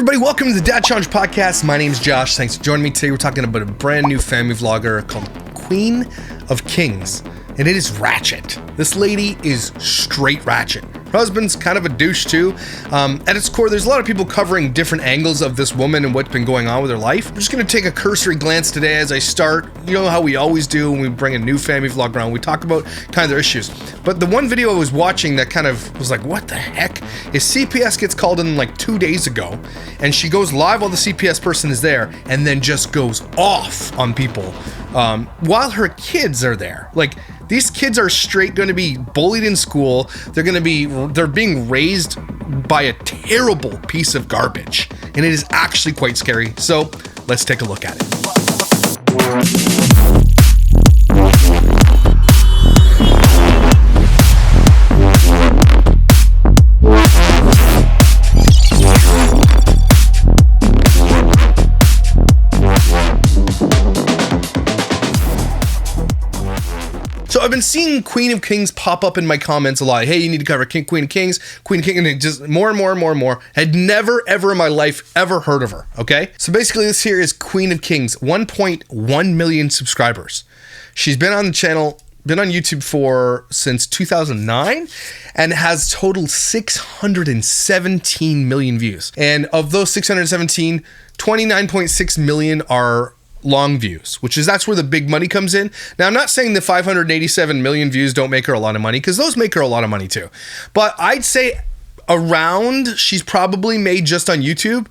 everybody, welcome to the Dad Challenge Podcast. My name's Josh. Thanks for joining me today. We're talking about a brand new family vlogger called Queen of Kings, and it is ratchet. This lady is straight ratchet. Her husband's kind of a douche too. At its core, there's a lot of people covering different angles of this woman and what's been going on with her life. I'm just gonna take a cursory glance today as I start. You know how we always do when we bring a new family vlog around. We talk about kind of their issues. But the one video I was watching that kind of was like, what the heck? Is CPS gets called in like 2 days ago, and she goes live while the CPS person is there, and then just goes off on people while her kids are there. Like, these kids are straight going to be bullied in school. They're being raised by a terrible piece of garbage, and it is actually quite scary. So let's take a look at it. So I've been seeing Queen of Kings pop up in my comments a lot. Hey, you need to cover Queen of Kings, and it just more and more. Had never ever in my life ever heard of her, okay? So basically this here is Queen of Kings, 1.1 million subscribers. She's been on the channel, been on YouTube since 2009, and has totaled 617 million views. And of those 617, 29.6 million are long views, that's where the big money comes in. Now, I'm not saying the 587 million views don't make her a lot of money, because those make her a lot of money too. But I'd say she's probably made just on YouTube,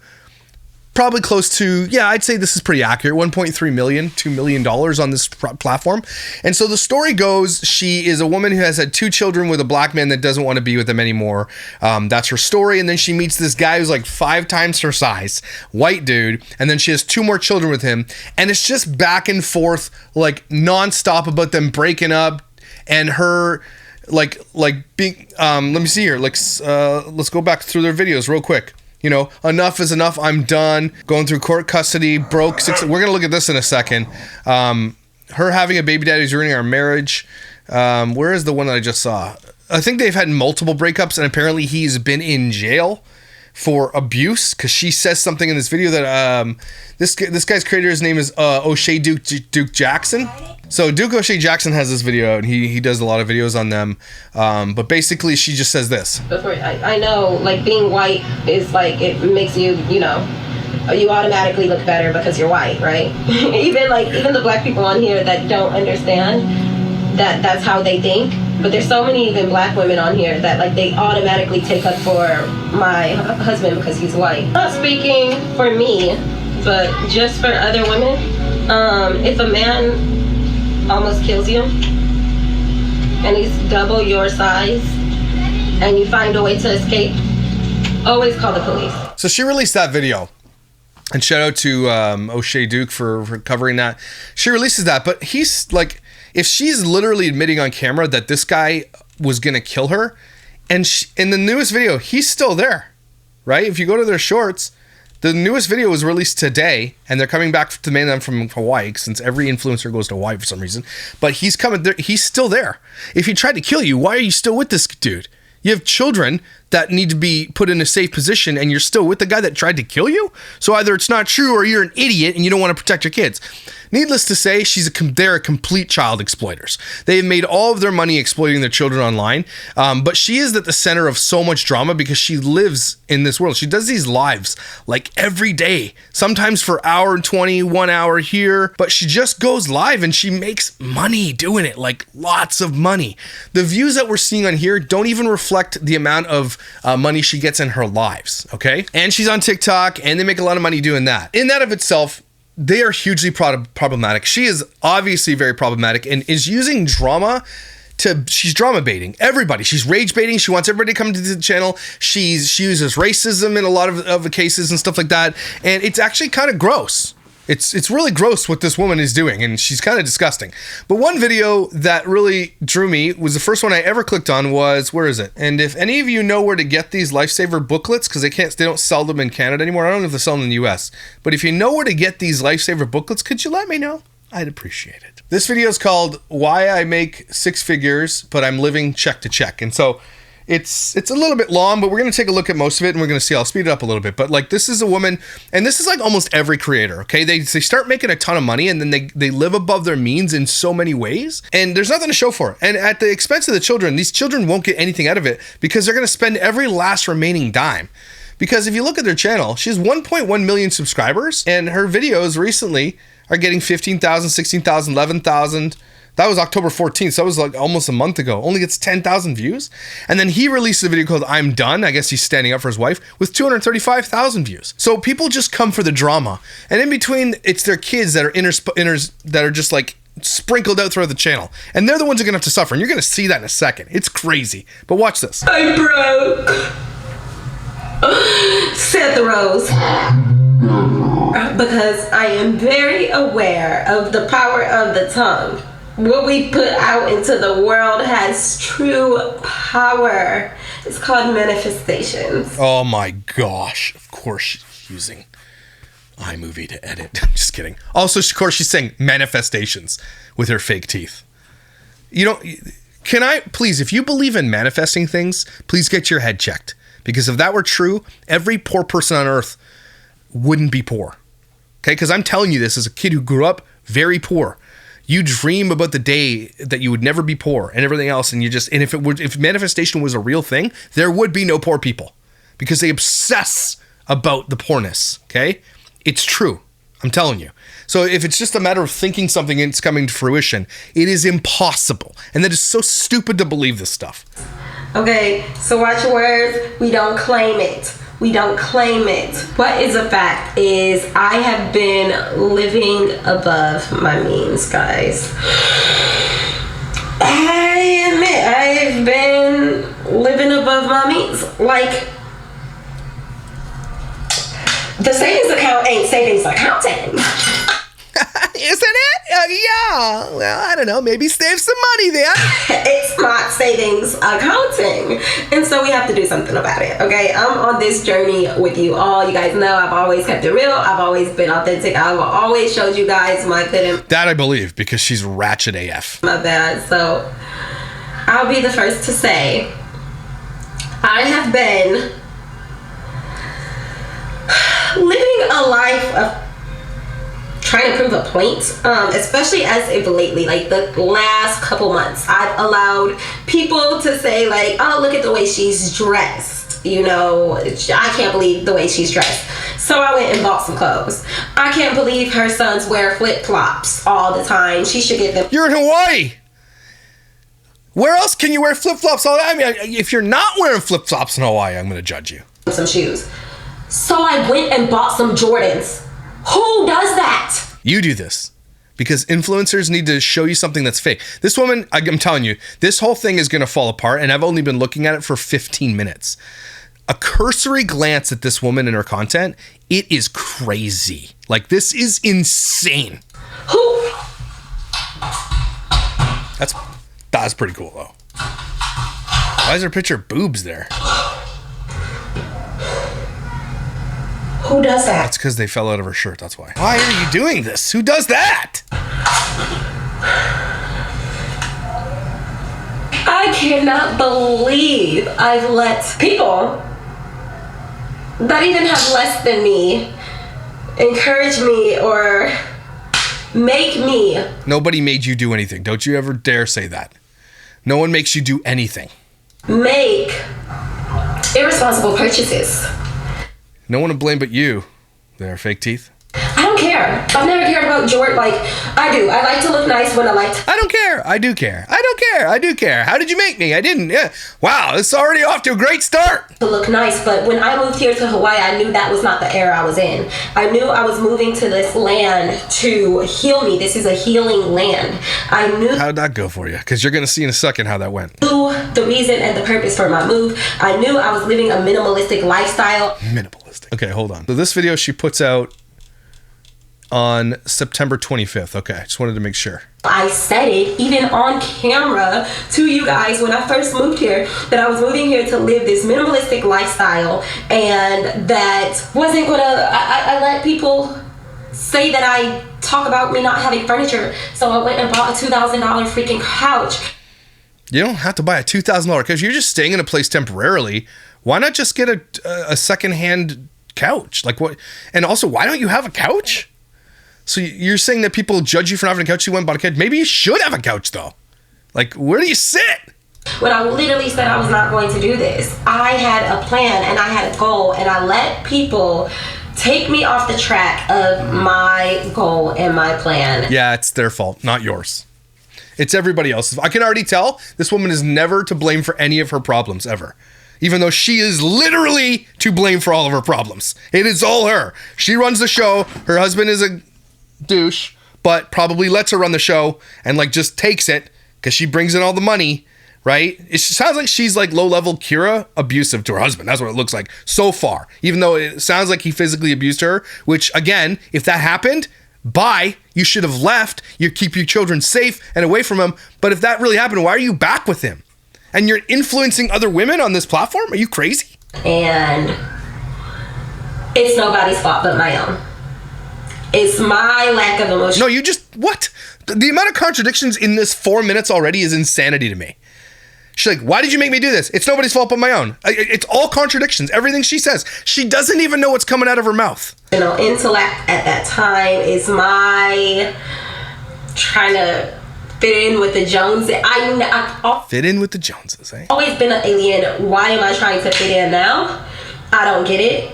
probably close to, I'd say this is pretty accurate, 1.3 million, $2 million on this platform. And so the story goes, she is a woman who has had 2 children with a black man that doesn't want to be with them anymore. That's her story. And then she meets this guy who's like 5 times her size, white dude. And then she has 2 more children with him. And it's just back and forth, like nonstop about them breaking up and her like being, let me see here. Let's go back through their videos real quick. You know, enough is enough. I'm done. Going through court custody, broke 6. We're gonna look at this in a second. Her having a baby daddy who's ruining our marriage. Where is the one that I just saw? I think they've had multiple breakups, and apparently he's been in jail for abuse, because she says something in this video that this guy's creator, his name is O'Shea Duke Jackson. So Duke O'Shea Jackson has this video, and he does a lot of videos on them. But basically, she just says this. Before I know, like, being white is like, it makes you, you automatically look better because you're white, right? even the black people on here that don't understand that that's how they think. But there's so many even black women on here that, like, they automatically take up for my husband because he's white. Not speaking for me, but just for other women. If a man almost kills you and he's double your size and you find a way to escape, always call the police. So she released that video, and shout out to O'Shea Duke for covering that. She releases that, but he's like, if she's literally admitting on camera that this guy was gonna kill her, and in the newest video, he's still there, right? If you go to their shorts, the newest video was released today, and they're coming back to mainland them from Hawaii, since every influencer goes to Hawaii for some reason. But he's coming there. He's still there. If he tried to kill you, why are you still with this dude? You have children that need to be put in a safe position, and you're still with the guy that tried to kill you? So either it's not true, or you're an idiot and you don't want to protect your kids. Needless to say, they're complete child exploiters. They have made all of their money exploiting their children online. But she is at the center of so much drama because she lives in this world. She does these lives like every day, sometimes for hour and 20, 1 hour here, but she just goes live and she makes money doing it, like lots of money. The views that we're seeing on here don't even reflect the amount of money she gets in her lives, okay? And she's on TikTok, and they make a lot of money doing that. In that of itself, they are hugely problematic. She is obviously very problematic and is using drama she's drama baiting everybody. She's rage baiting. She wants everybody to come to the channel. She uses racism in a lot of the cases and stuff like that. And it's actually kind of gross. It's really gross what this woman is doing, and she's kind of disgusting. But one video that really drew me was the first one I ever clicked on was, where is it? And if any of you know where to get these lifesaver booklets, because they don't sell them in Canada anymore. I don't know if they sell them in the US, but if you know where to get these lifesaver booklets, could you let me know? I'd appreciate it. This video is called Why I Make 6 Figures, but I'm Living Check to Check. And so It's a little bit long, but we're going to take a look at most of it and we're going to see. I'll speed it up a little bit. But like, this is a woman, and this is like almost every creator, okay? They start making a ton of money and then they live above their means in so many ways, and there's nothing to show for it. And at the expense of the children, these children won't get anything out of it because they're going to spend every last remaining dime. Because if you look at their channel, she has 1.1 million subscribers, and her videos recently are getting 15,000, 16,000, 11,000. That was October 14th, so that was like almost a month ago. Only gets 10,000 views. And then he released a video called I'm Done. I guess he's standing up for his wife with 235,000 views. So people just come for the drama. And in between, it's their kids that are that are just like sprinkled out throughout the channel. And they're the ones who are going to have to suffer. And you're going to see that in a second. It's crazy. But watch this. I'm broke. Said the Rose. Because I am very aware of the power of the tongue. What we put out into the world has true power. It's called manifestations. Oh my gosh. Of course she's using iMovie to edit. I'm just kidding. Also, of course, she's saying manifestations with her fake teeth. You know, can I, please, if you believe in manifesting things, please get your head checked. Because if that were true, every poor person on earth wouldn't be poor. Okay? Because I'm telling you this as a kid who grew up very poor. You dream about the day that you would never be poor and everything else, and if manifestation was a real thing, there would be no poor people because they obsess about the poorness. Okay, it's true. I'm telling you. So if it's just a matter of thinking something and it's coming to fruition, it is impossible, and that is so stupid to believe this stuff. Okay, so watch your words. We don't claim it. We don't claim it. What is a fact is I have been living above my means, guys. I admit I've been living above my means. Like, the savings account ain't savings accounting. Isn't it? Yeah. Well, I don't know. Maybe save some money then. It's not savings accounting. And so we have to do something about it, okay? I'm on this journey with you all. You guys know I've always kept it real. I've always been authentic. I've always showed you guys my couldn't. That I believe, because she's ratchet AF. My bad. So I'll be the first to say I have been living a life of trying to prove a point, especially as of lately, like the last couple months. I've allowed people to say like, oh, look at the way she's dressed. You know, I can't believe the way she's dressed. So I went and bought some clothes. I can't believe her sons wear flip-flops all the time. She should get them. You're in Hawaii. Where else can you wear flip-flops all the time? I mean, if you're not wearing flip-flops in Hawaii, I'm going to judge you. Some shoes. So I went and bought some Jordans. Who does that? You do this because influencers need to show you something that's fake. This woman, I'm telling you, this whole thing is going to fall apart, and I've only been looking at it for 15 minutes. A cursory glance at this woman and her content, it is crazy. Like, this is insane. Who? That's pretty cool, though. Why is her picture of boobs there? Who does that? That's because they fell out of her shirt, that's why. Why are you doing this? Who does that? I cannot believe I've let people that even have less than me encourage me or make me. Nobody made you do anything. Don't you ever dare say that. No one makes you do anything. Make irresponsible purchases. No one to blame but you. There, fake teeth. I don't care. I've never cared about Jordan like I do. I like to look nice when I like to. I don't care. I do care. I don't care. I do care. How did you make me? I didn't. Yeah. Wow, it's already off to a great start. To look nice, but when I moved here to Hawaii, I knew that was not the era I was in. I knew I was moving to this land to heal me. This is a healing land. I knew. How'd that go for you? Because you're going to see in a second how that went. The reason and the purpose for my move. I knew I was living a minimalistic lifestyle. Minimalistic. Okay, hold on. So this video she puts out on September 25th. Okay, I just wanted to make sure. I said it even on camera to you guys when I first moved here, that I was moving here to live this minimalistic lifestyle, and that wasn't gonna, I let people say that I talk about me not having furniture, so I went and bought a $2,000 freaking couch. You don't have to buy a $2,000 couch. You're just staying in a place temporarily. Why not just get a secondhand couch? Like what? And also, why don't you have a couch? So you're saying that people judge you for not having a couch? You went and bought a couch. Maybe you should have a couch though. Like, where do you sit? When I literally said I was not going to do this, I had a plan and I had a goal, and I let people take me off the track of my goal and my plan. Yeah, it's their fault, not yours. It's everybody else's. I can already tell this woman is never to blame for any of her problems ever. Even though she is literally to blame for all of her problems. It is all her. She runs the show. Her husband is a douche, but probably lets her run the show and like just takes it because she brings in all the money, right? It sounds like she's like low-level Kira abusive to her husband. That's what it looks like so far. Even though it sounds like he physically abused her, which again, if that happened, bye. You should have left. You keep your children safe and away from him. But if that really happened, why are you back with him? And you're influencing other women on this platform? Are you crazy? And it's nobody's fault but my own. It's my lack of emotion. No, you just, what? The amount of contradictions in this 4 minutes already is insanity to me. She's like, why did you make me do this? It's nobody's fault but my own. It's all contradictions. Everything she says. She doesn't even know what's coming out of her mouth. You know, intellect at that time is my trying to fit in with the Joneses. Fit in with the Joneses, eh? Always been an alien. Why am I trying to fit in now? I don't get it.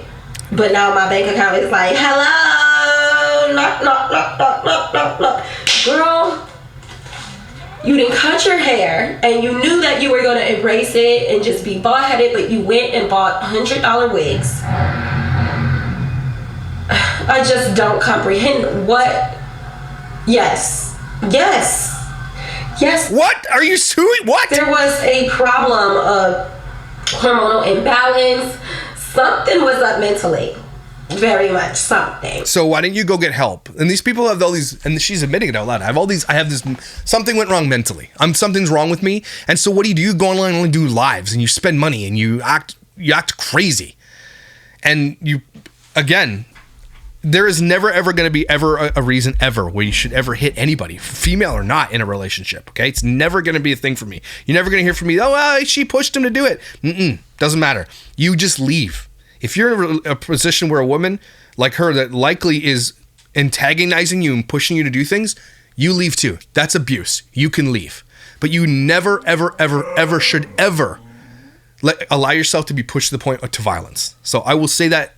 But now my bank account is like, hello, knock, knock, knock, knock, knock, knock, knock. Girl, you didn't cut your hair and you knew that you were going to embrace it and just be bald-headed, but you went and bought $100 wigs. I just don't comprehend what. Yes. What? Are you suing? What? There was a problem of hormonal imbalance. Something was up mentally. Very much something. So why didn't you go get help? And these people have all these, and she's admitting it out loud. I have this, something went wrong mentally. Something's wrong with me. And so what do? You go online and only do lives and you spend money and you act crazy. And you, again, there is never ever going to be ever a reason ever where you should ever hit anybody, female or not, in a relationship. Okay, it's never going to be a thing for me. You're never going to hear from me. Oh, well, she pushed him to do it. Doesn't matter. You just leave. If you're in a position where a woman like her that likely is antagonizing you and pushing you to do things, you leave too. That's abuse. You can leave, but you never, ever, ever, ever should ever allow yourself to be pushed to the point to violence. So I will say that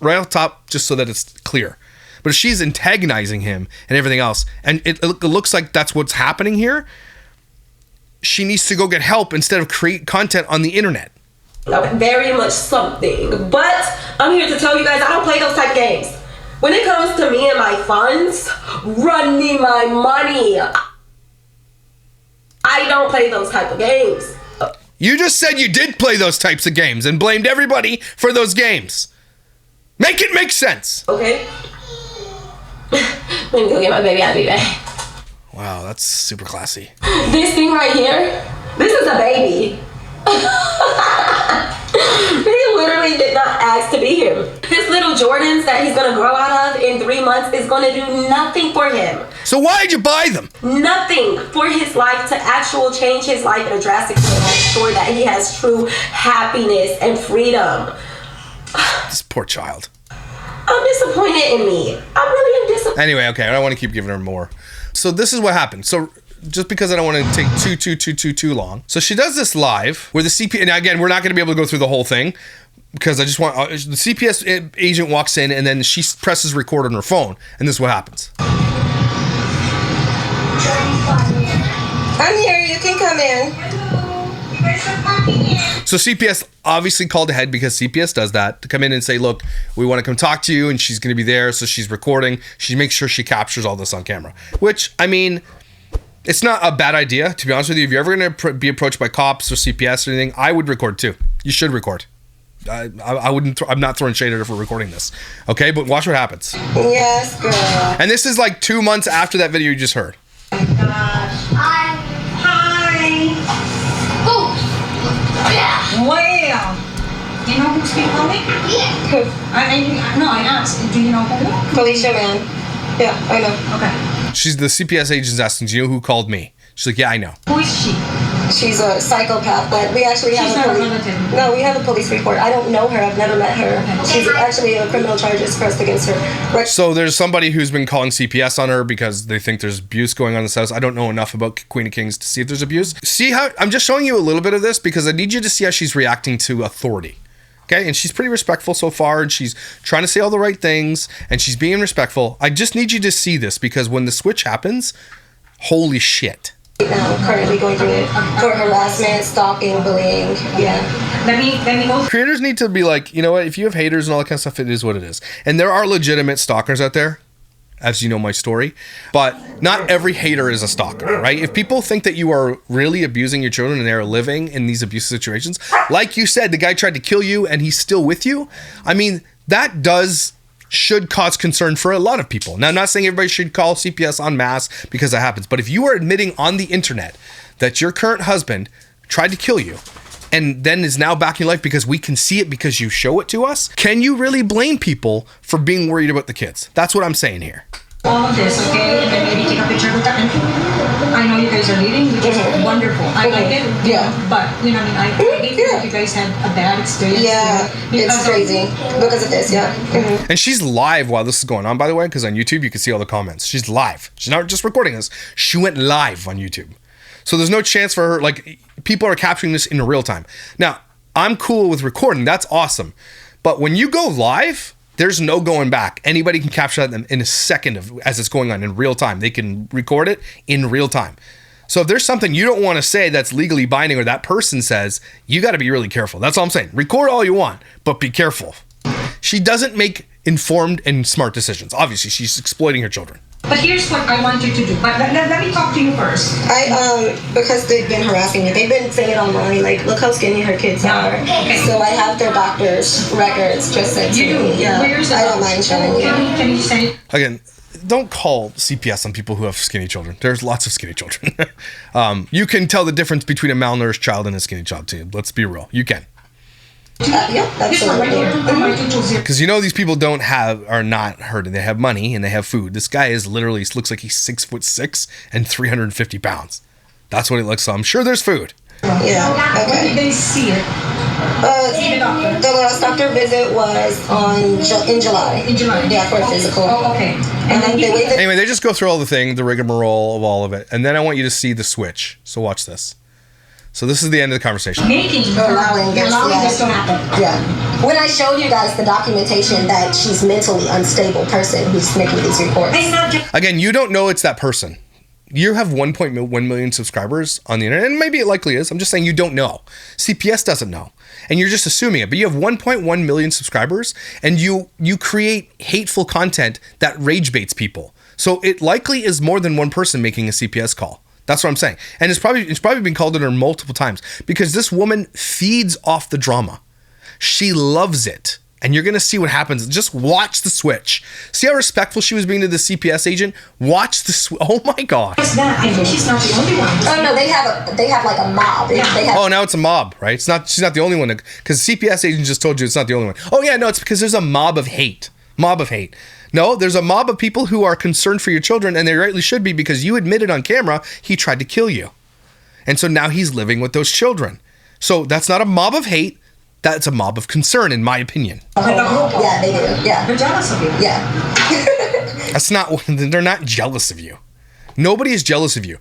right off the top, just so that it's clear. But if she's antagonizing him and everything else, and it looks like that's what's happening here, she needs to go get help instead of create content on the internet. Very much something. But I'm here to tell you guys, I don't play those type of games. When it comes to me and my funds, run me my money. I don't play those type of games. You just said you did play those types of games and blamed everybody for those games. Make it make sense. Okay. Let me go get my baby. I'll be back. Wow, that's super classy. This thing right here, this is a baby. He literally did not ask to be here. His little Jordans that he's gonna grow out of in 3 months is gonna do nothing for him. So why did you buy them? Nothing for his life to change his life in a drastic way and make sure that he has true happiness and freedom. This poor child. I'm disappointed in me. I really am disappointed. Anyway, okay, I don't want to keep giving her more. So this is what happened. So just because I don't want to take too long. So she does this live where the CPS, and again, we're not going to be able to go through the whole thing because I just want, the CPS agent walks in and then she presses record on her phone and this is what happens. I'm here, you can come in. So CPS obviously called ahead because CPS does that to come in and say, look, we want to come talk to you, and she's going to be there. So she's recording. She makes sure she captures all this on camera, which, I mean, it's not a bad idea, to be honest with you. If you're ever going to be approached by cops or CPS or anything, I would record too. You should record. I wouldn't. I'm not throwing shade at her for recording this. Okay, but watch what happens. Yes, girl. And this is like 2 months after that video you just heard. Oh my gosh. Hi. Oh. Well, do you know who speak calling? Who? I asked. Do you know who? Felicia, man. Yeah, I know. Okay. She's the CPS agent's asking, do you know who called me? She's like, yeah, I know. Who is she? She's a psychopath, but we actually have She's a not a police. relative. No, we have a police report. I don't know her. I've never met her. She's actually a criminal charges pressed against her. So there's somebody who's been calling CPS on her because they think there's abuse going on in this house. I don't know enough about Queen of Kings to see if there's abuse. See how I'm just showing you a little bit of this because I need you to see how she's reacting to authority. Okay, and she's pretty respectful so far, and she's trying to say all the right things, and she's being respectful. I just need you to see this because when the switch happens, holy shit. Now, currently going through it for harassment, stalking, bullying. Yeah. Let me go. Creators need to be like, you know what, if you have haters and all that kind of stuff, it is what it is. And there are legitimate stalkers out there, as you know my story, but not every hater is a stalker, right? If people think that you are really abusing your children and they're living in these abusive situations, like you said, the guy tried to kill you and he's still with you. I mean, that should cause concern for a lot of people. Now, I'm not saying everybody should call CPS en masse because that happens, but if you are admitting on the internet that your current husband tried to kill you and then is now back in your life because we can see it because you show it to us, can you really blame people for being worried about the kids? That's what I'm saying here. All of this, okay? And then maybe take a picture with that. And I know you guys are leaving, which is wonderful. I like it. Yeah. But, you know, I hate that you guys had a bad experience. Yeah, Because it's crazy because of this, yeah. And she's live while this is going on, by the way, because on YouTube you can see all the comments. She's live. She's not just recording this. She went live on YouTube. So there's no chance for her, like, people are capturing this in real time. Now, I'm cool with recording. That's awesome. But when you go live, there's no going back. Anybody can capture that in a second as it's going on in real time. They can record it in real time. So if there's something you don't want to say that's legally binding or that person says, you got to be really careful. That's all I'm saying. Record all you want, but be careful. She doesn't make informed and smart decisions. Obviously, she's exploiting her children. But here's what I want you to do. But let me talk to you first. Because they've been harassing me. They've been saying it online, like, look how skinny her kids are. Okay. So I have their doctor's records just sent to me. Yeah. Where's I don't mind showing you. Can you send it? Again, don't call CPS on people who have skinny children. There's lots of skinny children. You can tell the difference between a malnourished child and a skinny child too. Let's be real. You can. Yeah, that's This one right here. Because you know these people are not hurting. They have money and they have food. This guy looks like he's 6'6" and 350 pounds. That's what it looks like. I'm sure there's food. Yeah, When okay. did they see it? The last doctor visit was in July. In July? Yeah, for a physical. Oh, okay. And then the way that Anyway, they just go through all the rigmarole of all of it. And then I want you to see the switch. So watch this. So this is the end of the conversation. allowing this to happen. Yeah. When I showed you guys the documentation that she's mentally unstable person who's making these reports. And not just Again, you don't know it's that person. You have 1.1 million subscribers on the internet, and maybe it likely is. I'm just saying you don't know. CPS doesn't know, and you're just assuming it. But you have 1.1 million subscribers, and you create hateful content that rage baits people. So it likely is more than one person making a CPS call. That's what I'm saying. And it's probably been called at her multiple times because this woman feeds off the drama. She loves it. And you're going to see what happens. Just watch the switch. See how respectful she was being to the CPS agent? Watch the switch. Oh my God. that. I think she's not the only one. Oh no, they have like a mob. They have Oh, now it's a mob, right? She's not the only one. Because the CPS agent just told you it's not the only one. Oh yeah, no, it's because there's a mob of hate. Mob of hate. No, there's a mob of people who are concerned for your children, and they rightly should be because you admitted on camera he tried to kill you. And so now he's living with those children. So that's not a mob of hate. That's a mob of concern, in my opinion. Yeah, they do. Yeah. They're jealous of you. Yeah. That's not, they're not jealous of you. Nobody is jealous of you.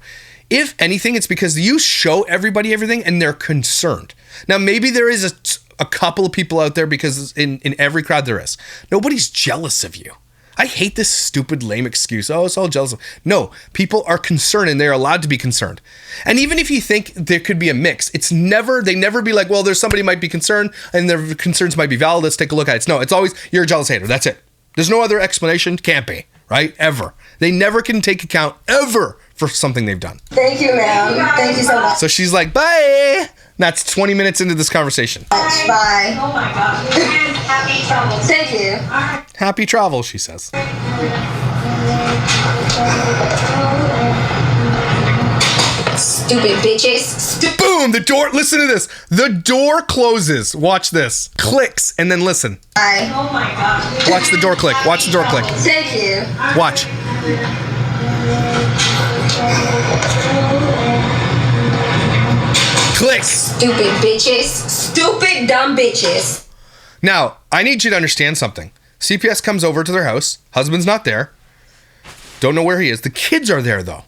If anything, it's because you show everybody everything and they're concerned. Now, maybe there is a couple of people out there because in every crowd there is. Nobody's jealous of you. I hate this stupid, lame excuse. Oh, it's all jealous. No, people are concerned and they're allowed to be concerned. And even if you think there could be a mix, they never be like, well, there's somebody might be concerned and their concerns might be valid. Let's take a look at it. No, it's always, you're a jealous hater. That's it. There's no other explanation. Can't be, right? Ever. They never can take account ever for something they've done. Thank you, ma'am. Thank you so much. So she's like, bye. That's 20 minutes into this conversation. Bye. Oh my God. And happy travels. Thank you. Happy travel, she says. Stupid bitches. Boom! The door, listen to this. The door closes. Watch this. Clicks, and then listen. Bye. Oh my God. Watch the door click. Watch the door click. Thank you. Watch. Click. Stupid bitches. Stupid dumb bitches. Now, I need you to understand something. CPS comes over to their house. Husband's not there. Don't know where he is. The kids are there, though.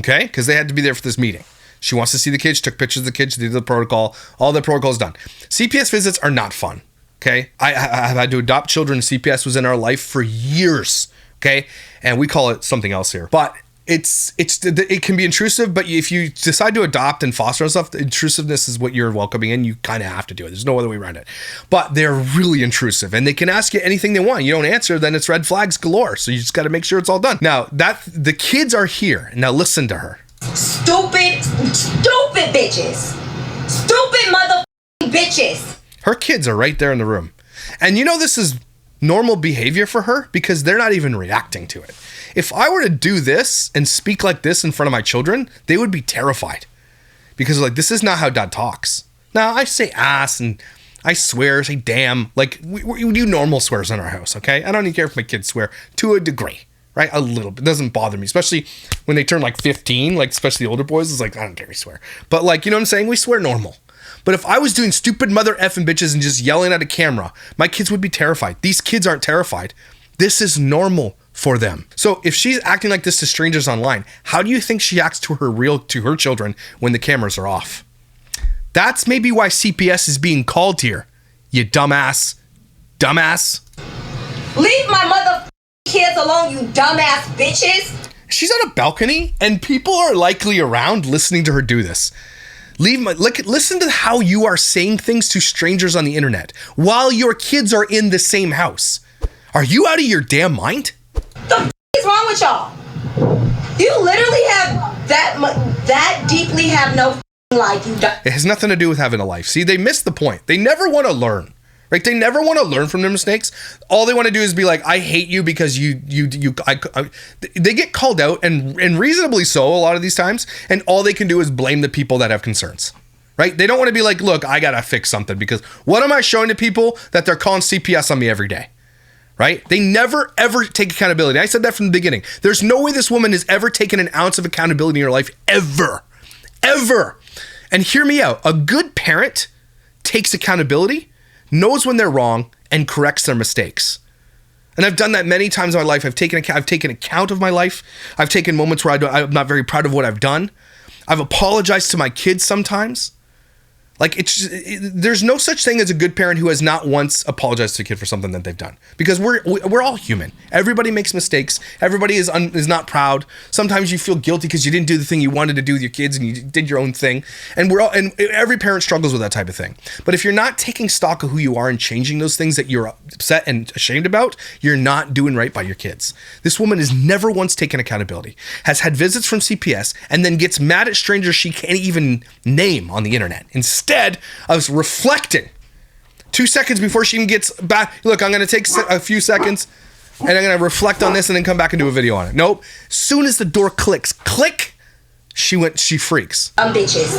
Okay? Because they had to be there for this meeting. She wants to see the kids. She took pictures of the kids. She did the protocol. All the protocol's done. CPS visits are not fun. Okay? I've had to adopt children. CPS was in our life for years. Okay? And we call it something else here. But it can be intrusive, but if you decide to adopt and foster and stuff, the intrusiveness is what you're welcoming in. You kind of have to do it. There's no other way around it. But they're really intrusive, and they can ask you anything they want. You don't answer, then it's red flags galore. So you just got to make sure it's all done. Now, the kids are here. Now listen to her. Stupid bitches. Stupid motherfucking bitches. Her kids are right there in the room. And you know this is normal behavior for her because they're not even reacting to it. If I were to do this and speak like this in front of my children, they would be terrified because like, this is not how dad talks. Now I say ass and I swear, say damn, like we do normal swears in our house. Okay. I don't even care if my kids swear to a degree, right? A little bit. It doesn't bother me, especially when they turn like 15, like especially the older boys. It's like, I don't care if we swear, but like, you know what I'm saying? We swear normal. But if I was doing stupid mother effing bitches and just yelling at a camera, my kids would be terrified. These kids aren't terrified. This is normal for them. So if she's acting like this to strangers online, how do you think she acts to her children when the cameras are off? That's maybe why CPS is being called here. You dumbass. Leave my mother kids alone, you dumbass bitches. She's on a balcony and people are likely around listening to her do this. Listen to how you are saying things to strangers on the internet while your kids are in the same house. Are you out of your damn mind? The f*** is wrong with y'all? You literally have that deeply have no f***ing life. It has nothing to do with having a life. See, they missed the point. They never want to learn. Right? They never want to learn from their mistakes. All they want to do is be like, I hate you because they get called out and reasonably so a lot of these times. And all they can do is blame the people that have concerns, right? They don't want to be like, look, I got to fix something because what am I showing to people that they're calling CPS on me every day? Right? They never, ever take accountability. I said that from the beginning. There's no way this woman has ever taken an ounce of accountability in her life, ever. And hear me out. A good parent takes accountability, knows when they're wrong, and corrects their mistakes. And I've done that many times in my life. I've taken account of my life. I've taken moments where I'm not very proud of what I've done. I've apologized to my kids sometimes. Like there's no such thing as a good parent who has not once apologized to a kid for something that they've done, because we're all human. Everybody makes mistakes. Everybody is not proud. Sometimes you feel guilty because you didn't do the thing you wanted to do with your kids and you did your own thing. And every parent struggles with that type of thing. But if you're not taking stock of who you are and changing those things that you're upset and ashamed about, you're not doing right by your kids. This woman has never once taken accountability, has had visits from CPS, and then gets mad at strangers she can't even name on the internet. Instead of reflecting 2 seconds before she even gets back. Look, I'm going to take a few seconds and I'm going to reflect on this and then come back and do a video on it. Nope. Soon as the door clicks, she freaks. Bitches.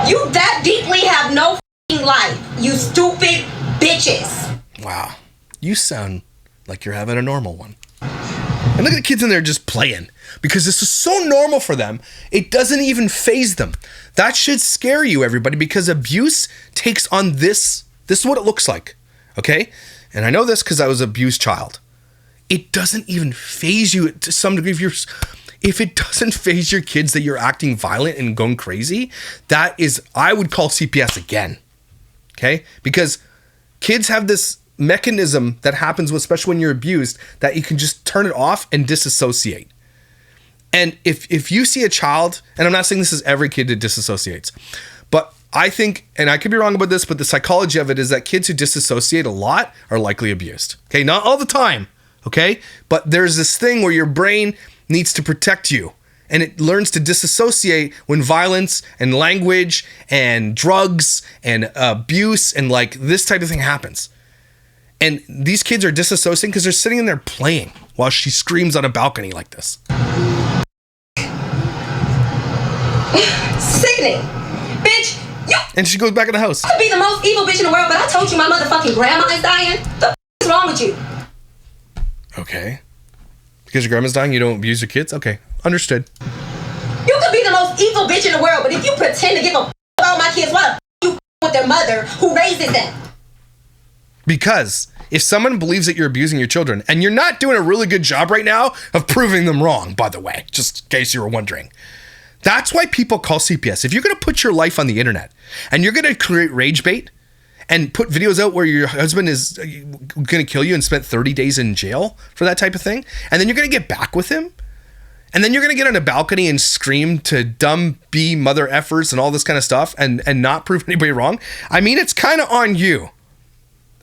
You that deeply have no f***ing life. You stupid bitches. Wow. You sound like you're having a normal one. And look at the kids in there just playing because this is so normal for them. It doesn't even faze them. That should scare you, everybody, because abuse takes on this. This is what it looks like. Okay. And I know this because I was an abused child. It doesn't even faze you to some degree. If it doesn't faze your kids that you're acting violent and going crazy, I would call CPS again. Okay. Because kids have this mechanism that happens, especially when you're abused, that you can just turn it off and disassociate. And if you see a child, and I'm not saying this is every kid that disassociates, but I think, and I could be wrong about this, but the psychology of it is that kids who disassociate a lot are likely abused. Okay, not all the time, okay? But there's this thing where your brain needs to protect you, and it learns to disassociate when violence and language and drugs and abuse and like this type of thing happens. And these kids are disassociating because they're sitting in there playing while she screams on a balcony like this. Sickening. Bitch, you and she goes back in the house. could be the most evil bitch in the world, but I told you my motherfucking grandma is dying. The f*** is wrong with you? Okay. Because your grandma's dying, you don't abuse your kids? Okay, understood. You could be the most evil bitch in the world, but if you pretend to give a f*** kids, why the you with their mother who raises them? Because if someone believes that you're abusing your children, and you're not doing a really good job right now of proving them wrong, by the way, just in case you were wondering. That's why people call CPS. If you're going to put your life on the internet and you're going to create rage bait and put videos out where your husband is going to kill you and spent 30 days in jail for that type of thing, and then you're going to get back with him, and then you're going to get on a balcony and scream to dumb B mother effers and all this kind of stuff and not prove anybody wrong, I mean, it's kind of on you.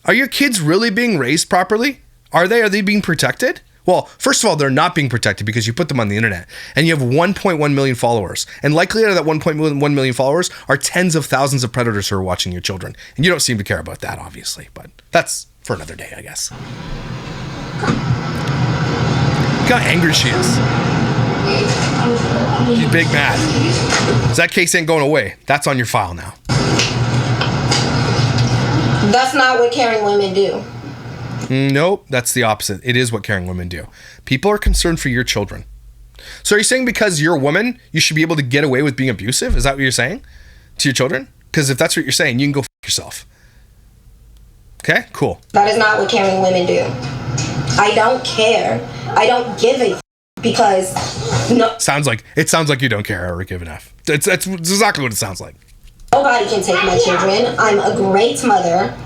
Are your kids really being raised properly? Are they being protected? Well, first of all, they're not being protected because you put them on the internet and you have 1.1 million followers. And likely out of that 1.1 million followers are tens of thousands of predators who are watching your children. And you don't seem to care about that, obviously, but that's for another day, I guess. Look how angry she is. She's big mad. That case ain't going away. That's on your file now. That's not what caring women do. Nope, that's the opposite. It is what caring women do. People are concerned for your children. So are you saying because you're a woman, you should be able to get away with being abusive? Is that what you're saying to your children? Because if that's what you're saying, you can go f*** yourself. Okay, cool. That is not what caring women do. I don't care. I don't give a f*** because no. Sounds like you don't care or give an F. That's exactly what it sounds like. Nobody can take my children. I'm a great mother.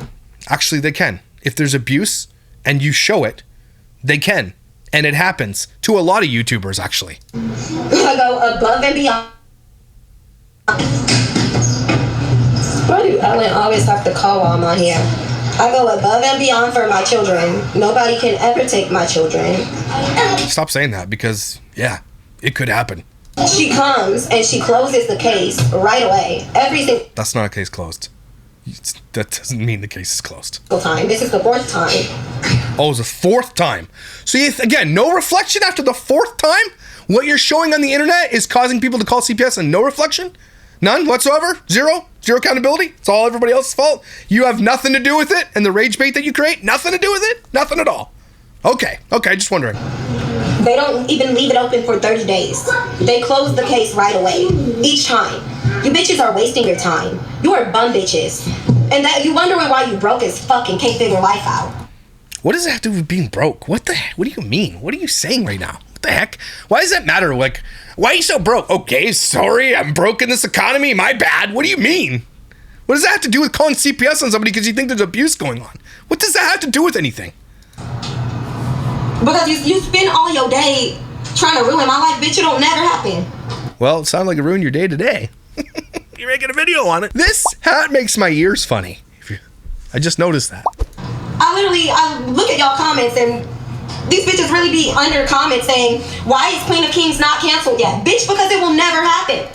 Actually, they can. If there's abuse and you show it, they can. And it happens to a lot of YouTubers, actually. I go above and beyond. Why do Ellen always have to call while I'm on here? I go above and beyond for my children. Nobody can ever take my children. Stop saying that because, yeah, it could happen. She comes and she closes the case right away. Everything. That's not a case closed. That doesn't mean the case is closed. Time. This is the 4th time. Oh, it's the 4th time. So again, no reflection after the 4th time? What you're showing on the internet is causing people to call CPS and no reflection? None whatsoever? Zero accountability? It's all everybody else's fault? You have nothing to do with it? And the rage bait that you create? Nothing to do with it? Nothing at all. Okay, just wondering. They don't even leave it open for 30 days. They close the case right away. Each time. You bitches are wasting your time. You are bum bitches. And that you wondering why you broke as fuck and can't figure life out. What does that have to do with being broke? What the heck? What do you mean? What are you saying right now? What the heck? Why does that matter? Like, why are you so broke? Okay, sorry, I'm broke in this economy. My bad. What do you mean? What does that have to do with calling CPS on somebody because you think there's abuse going on? What does that have to do with anything? Because you spend all your day trying to ruin my life, bitch. It'll never happen. Well, it sounded like it ruined your day today. You're making a video on it. This hat makes my ears funny. I just noticed that. I look at y'all comments and these bitches really be under comments saying, why is Queen of Kings not canceled yet? Bitch, because it will never happen.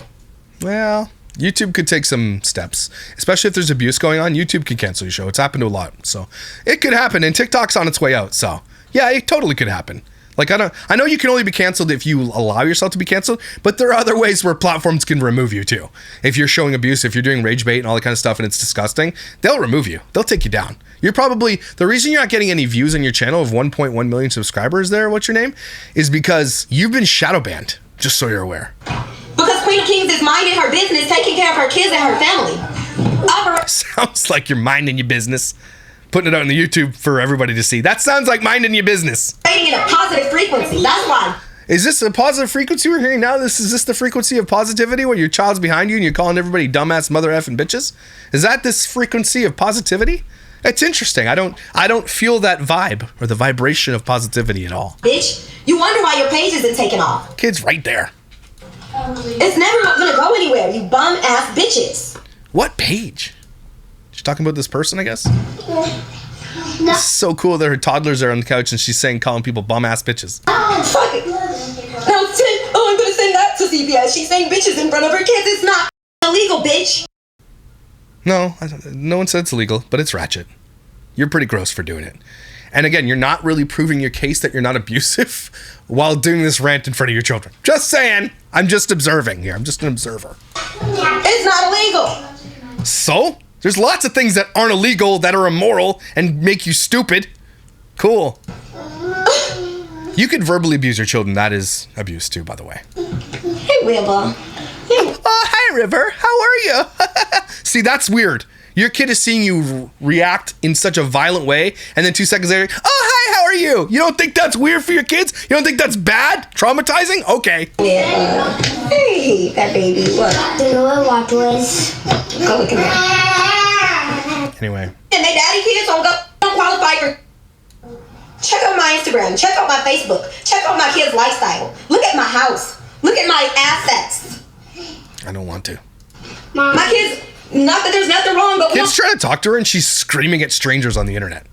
Well, YouTube could take some steps, especially if there's abuse going on. YouTube can cancel your show. It's happened to a lot. So it could happen, and TikTok's on its way out. So yeah, it totally could happen. Like, I know you can only be canceled if you allow yourself to be canceled, but there are other ways where platforms can remove you too. If you're showing abuse, if you're doing rage bait and all that kind of stuff and it's disgusting, they'll remove you. They'll take you down. You're probably, the reason you're not getting any views on your channel of 1.1 million subscribers there, what's your name, is because you've been shadow banned, just so you're aware. Because Queen of Kings is minding her business, taking care of her kids and her family. Sounds like you're minding your business. Putting it out on the YouTube for everybody to see. That sounds like minding your business. In a positive frequency, that's why. Is this a positive frequency we're hearing now? Is this the frequency of positivity when your child's behind you and you're calling everybody dumbass mother effing bitches? Is that this frequency of positivity? It's interesting. I don't feel that vibe or the vibration of positivity at all. Bitch, you wonder why your page isn't taken off. Kid's right there. It's never gonna go anywhere, you bum ass bitches. What page? She's talking about this person, I guess? No. It's so cool that her toddlers are on the couch and she's calling people bum ass bitches. Oh, fuck it. No, I'm gonna send that to CPS. She's saying bitches in front of her kids. It's not illegal, bitch. No, no one said it's illegal, but it's ratchet. You're pretty gross for doing it. And again, you're not really proving your case that you're not abusive while doing this rant in front of your children. Just saying. I'm just observing here. I'm just an observer. It's not illegal. So? There's lots of things that aren't illegal that are immoral and make you stupid. Cool. You could verbally abuse your children. That is abuse too, by the way. Hey, River. Oh, hi, River. How are you? See, that's weird. Your kid is seeing you react in such a violent way, and then 2 seconds later, oh, hi, how are you? You don't think that's weird for your kids? You don't think that's bad? Traumatizing? Okay. Yeah. Hey, that baby. What? Do you know what watch was? Go look at me. Anyway. And they daddy kids don't qualify for. Check out my Instagram. Check out my Facebook. Check out my kids' lifestyle. Look at my house. Look at my assets. I don't want to. Mom. My kids. Not that there's nothing wrong, but Kids trying to talk to her and she's screaming at strangers on the internet.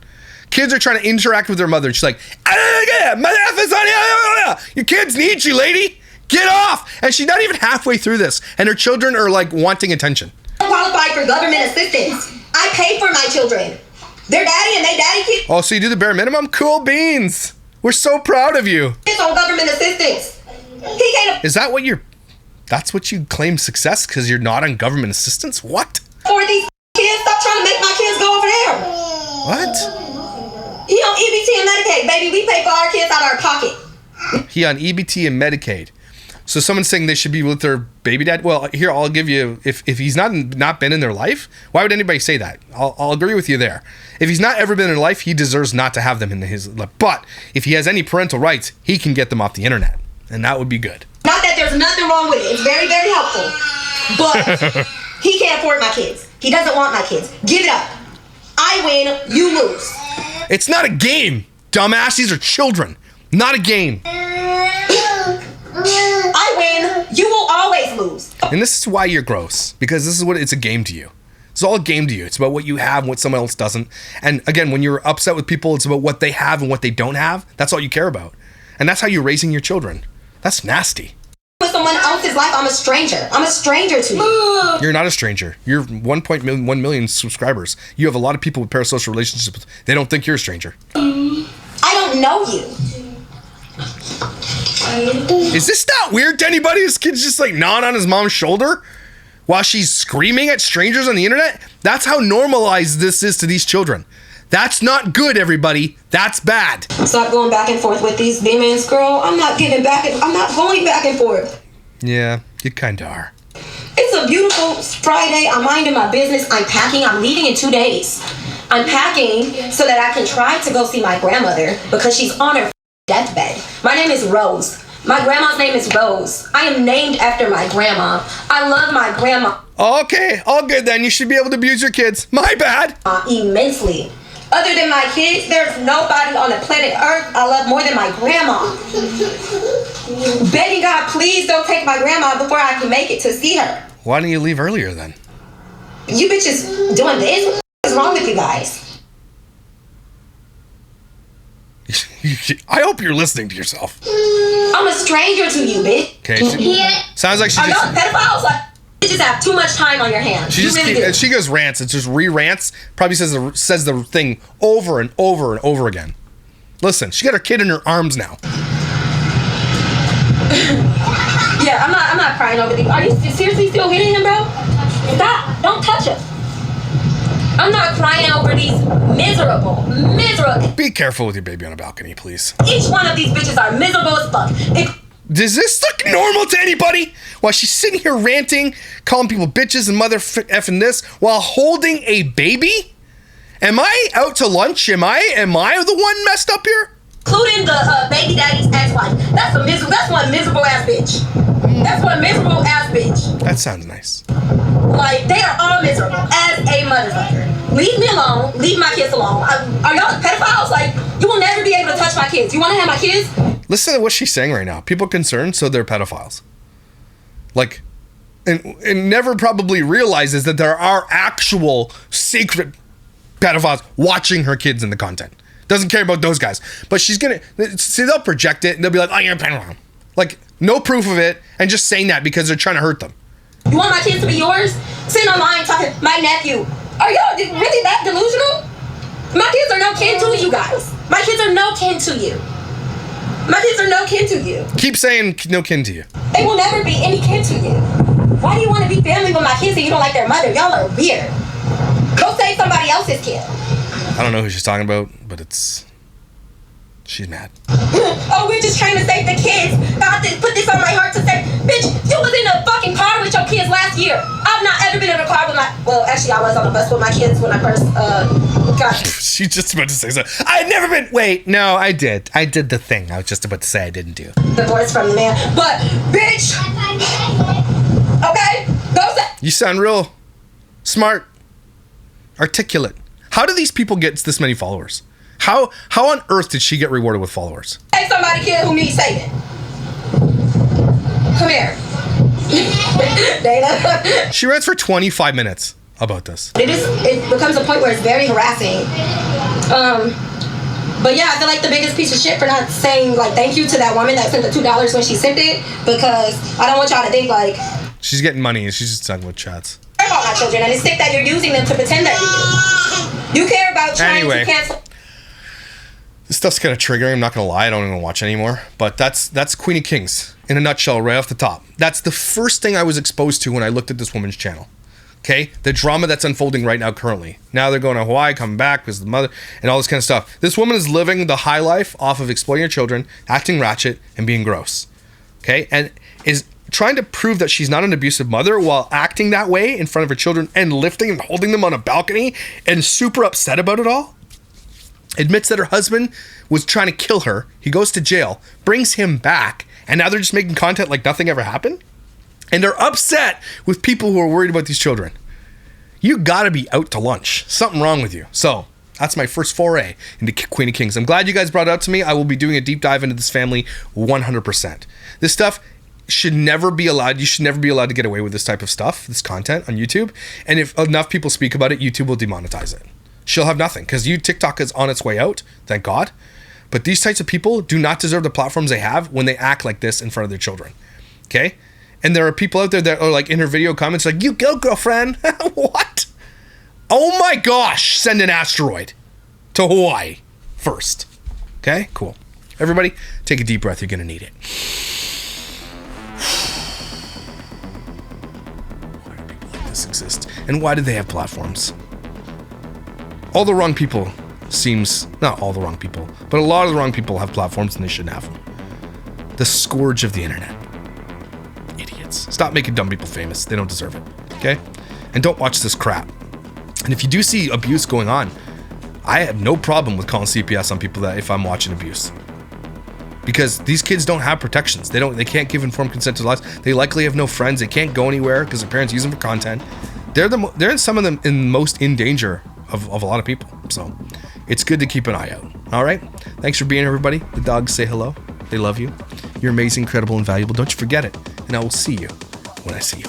Kids are trying to interact with their mother and she's like, my F is on you. Your kids need you, lady. Get off. And she's not even halfway through this. And her children are like wanting attention. qualified for government assistance. I pay for my children. Their daddy and they daddy kids. Oh, so you do the bare minimum? Cool beans. We're so proud of you. It's on government assistance. He can't Is that what that's what you claim success because you're not on government assistance? What? afford these kids. Stop trying to make my kids go over there. What? He on EBT and Medicaid, baby. We pay for our kids out of our pocket. He on EBT and Medicaid. So someone's saying they should be with their baby dad. Well, here, I'll give you, if he's not been in their life, why would anybody say that? I'll agree with you there. If he's not ever been in their life, he deserves not to have them in his life. But if he has any parental rights, he can get them off the internet. And that would be good. Not that there's nothing wrong with it. It's very, very helpful. But he can't afford my kids. He doesn't want my kids. Give it up. I win, you lose. It's not a game, dumbass. These are children. Not a game. I win, you will always lose. And this is why you're gross. Because this is what it's a game to you. It's all a game to you. It's about what you have and what someone else doesn't. And again, when you're upset with people, it's about what they have and what they don't have. That's all you care about. And that's how you're raising your children. That's nasty. With someone else's life, I'm a stranger. I'm a stranger to you. You're not a stranger. You're 1.1 million subscribers. You have a lot of people with parasocial relationships. They don't think you're a stranger. I don't know you. Is this not weird to anybody? This kid's just like gnawing on his mom's shoulder while she's screaming at strangers on the internet? That's how normalized this is to these children. That's not good, everybody. That's bad. Stop going back and forth with these demons, girl. I'm not going back and forth. Yeah, you kinda are. It's a beautiful Friday. I'm minding my business. I'm packing. I'm leaving in 2 days. I'm packing so that I can try to go see my grandmother because she's on her deathbed. My name is Rose. My grandma's name is Rose. I am named after my grandma. I love my grandma. Okay, all good then. You should be able to abuse your kids. My bad. Immensely. Other than my kids, there's nobody on the planet Earth I love more than my grandma. Begging God, please don't take my grandma before I can make it to see her. Why didn't you leave earlier then? You bitches doing this? What is wrong with you guys? I hope you're listening to yourself. I'm a stranger to you, bitch. Okay. Sounds like she Are y'all just... pedophiles? Like, you just have too much time on your hands. She You just really keep, do. and she goes rants. It's just re-rants. Probably says the thing over and over and over again. Listen, she got her kid in her arms now. Yeah, I'm not crying over these. Are you seriously still hitting him, bro? Stop! Don't touch him. I'm not crying over these miserable. Be careful with your baby on a balcony, please. Each one of these bitches are miserable as fuck. Does this look normal to anybody? While she's sitting here ranting, calling people bitches and mother effing this, while holding a baby? Am I out to lunch? Am I the one messed up here? Including the baby daddy's ex-wife. That's one miserable ass bitch. That's one miserable ass bitch. That sounds nice. Like, they are all miserable as a motherfucker. Leave me alone. Leave my kids alone. Are y'all pedophiles? Like, you will never be able to touch my kids. You want to have my kids? Listen to what she's saying right now. People concerned, so they're pedophiles. Like, and never probably realizes that there are actual secret pedophiles watching her kids in the content. Doesn't care about those guys. But she's gonna, see, they'll project it and they'll be like, oh, you're a pedophile. Like, no proof of it, and just saying that because they're trying to hurt them. You want my kids to be yours? Sitting online talking, my nephew. Are y'all really that delusional? My kids are no kin to you guys. My kids are no kin to you. My kids are no kin to you. Keep saying no kin to you. They will never be any kin to you. Why do you want to be family with my kids and you don't like their mother? Y'all are weird. Go save somebody else's kid. I don't know who she's talking about, but she's mad. Oh, we're just trying to save the kids. God put this on my heart to say, bitch, you was in a fucking car with your kids last year. I have not ever been in a car with my, well, actually I was on the bus with my kids when I first got She's just about to say something. I've never been. Wait, no, I did. I did the thing I was just about to say I didn't do. divorced from the man. But, bitch, okay, those that You sound real smart, articulate. How do these people get this many followers? How on earth did she get rewarded with followers? say somebody kid who needs saving. Come here. Dana. She rants for 25 minutes about this. It becomes a point where it's very harassing. But yeah, I feel like the biggest piece of shit for not saying like thank you to that woman that sent the $2 when she sent it, because I don't want y'all to think like She's getting money and she's just talking about chats. care about my children, and it's sick that you're using them to pretend that you do. You care about trying Anyway. to cancel. This stuff's kind of triggering. I'm not gonna lie. I don't even watch anymore. But that's Queen of Kings in a nutshell, right off the top. That's the first thing I was exposed to when I looked at this woman's channel. Okay, the drama that's unfolding right now currently. Now they're going to Hawaii, coming back because the mother and all this kind of stuff. This woman is living the high life off of exploiting her children, acting ratchet, and being gross. Okay, and is trying to prove that she's not an abusive mother while acting that way in front of her children and lifting and holding them on a balcony and super upset about it all. Admits that her husband was trying to kill her. He goes to jail, brings him back, and now they're just making content like nothing ever happened. And they're upset with people who are worried about these children. You gotta be out to lunch. Something wrong with you. So that's my first foray into Queen of Kings. I'm glad you guys brought it up to me. I will be doing a deep dive into this family 100%. This stuff should never be allowed. You should never be allowed to get away with this type of stuff, this content on YouTube. And if enough people speak about it, YouTube will demonetize it. She'll have nothing because TikTok is on its way out, thank God. But these types of people do not deserve the platforms they have when they act like this in front of their children. Okay? And there are people out there that are like in her video comments like, you go, girlfriend. What? Oh my gosh, send an asteroid to Hawaii first. Okay, cool. Everybody, take a deep breath. You're going to need it. Why do people like this exist? And why do they have platforms? All the wrong people not all the wrong people, but a lot of the wrong people have platforms and they shouldn't have them. The scourge of the internet. Stop making dumb people famous. They don't deserve it. Okay? And don't watch this crap. And if you do see abuse going on, I have no problem with calling CPS on people that if I'm watching abuse. Because these kids don't have protections. They can't give informed consent to lives. They likely have no friends. They can't go anywhere because their parents use them for content. They're some of them most in danger of a lot of people. So it's good to keep an eye out. All right? Thanks for being here, everybody. The dogs say hello. They love you. You're amazing, incredible, and valuable. Don't you forget it. And I will see you when I see you.